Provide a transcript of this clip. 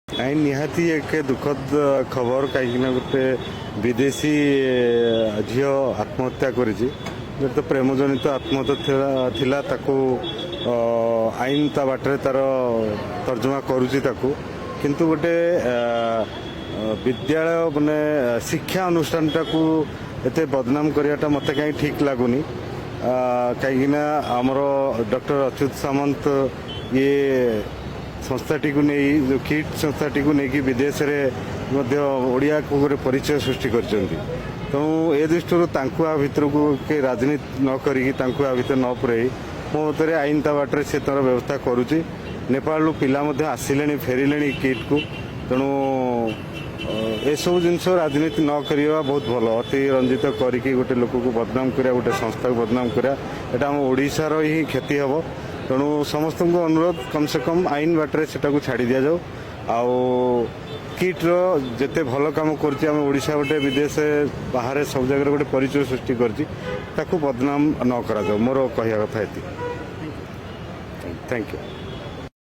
ନାଇଁ ନିହାତି ଏକ ଦୁଃଖଦ ଖବର କାହିଁକି ନା ଗୋଟେ ବିଦେଶୀ ଝିଅ ଆତ୍ମହତ୍ୟା କରିଛି। ଯେହେତୁ ପ୍ରେମଜନିତ ଆତ୍ମହତ୍ୟା ଥିଲା ତାକୁ ଆଇନ ତା ବାଟରେ ତାର ତର୍ଜମା କରୁଛି ତାକୁ, କିନ୍ତୁ ଗୋଟେ ବିଦ୍ୟାଳୟ ମାନେ ଶିକ୍ଷା ଅନୁଷ୍ଠାନଟାକୁ ଏତେ ବଦନାମ କରିବାଟା ମୋତେ କାହିଁ ଠିକ୍ ଲାଗୁନି। କାହିଁକିନା ଆମର ଡକ୍ଟର ଅଚ୍ୟୁତ ସାମନ୍ତ ଇଏ ସଂସ୍ଥାଟିକୁ ନେଇ ଯେଉଁ କିଟ୍ ସଂସ୍ଥାଟିକୁ ନେଇକି ବିଦେଶରେ ମଧ୍ୟ ଓଡ଼ିଆକୁ ଗୋଟେ ପରିଚୟ ସୃଷ୍ଟି କରିଛନ୍ତି। ତେଣୁ ଏ ଦୃଷ୍ଟିରୁ ତାଙ୍କୁ ଆ ଭିତରକୁ ରାଜନୀତି ନ କରିକି ତାଙ୍କୁ ଆ ଭିତରେ ନ ପୁରାଇ ମୋ ମତରେ ଆଇନ ତା ବାଟରେ ସେ ତାର ବ୍ୟବସ୍ଥା କରୁଛି। ନେପାଳରୁ ପିଲା ମଧ୍ୟ ଆସିଲେଣି ଫେରିଲେଣି କିଟ୍କୁ। ତେଣୁ ଏସବୁ ଜିନିଷ ରାଜନୀତି ନ କରିବା ବହୁତ ଭଲ। ଅତି ରଞ୍ଜିତ କରିକି ଗୋଟେ ଲୋକକୁ ବଦନାମ କରିବା, ଗୋଟେ ସଂସ୍ଥାକୁ ବଦନାମ କରିବା, ଏଇଟା ଆମ ଓଡ଼ିଶାର ହିଁ କ୍ଷତି ହେବ। ତେଣୁ ସମସ୍ତଙ୍କୁ ଅନୁରୋଧ କମ୍ ସେ କମ୍ ଆଇନ ବାଟରେ ସେଟାକୁ ଛାଡ଼ି ଦିଆଯାଉ। ଆଉ କିଟ୍ର ଯେତେ ଭଲ କାମ କରୁଛି ଆମ ଓଡ଼ିଶା ଗୋଟେ ବିଦେଶ ବାହାରେ ସବୁ ଜାଗାରେ ଗୋଟେ ପରିଚୟ ସୃଷ୍ଟି କରିଛି, ତାକୁ ବଦନାମ ନ କରାଯାଉ। ମୋର କହିବା କଥା ଏତିକି। Thank you.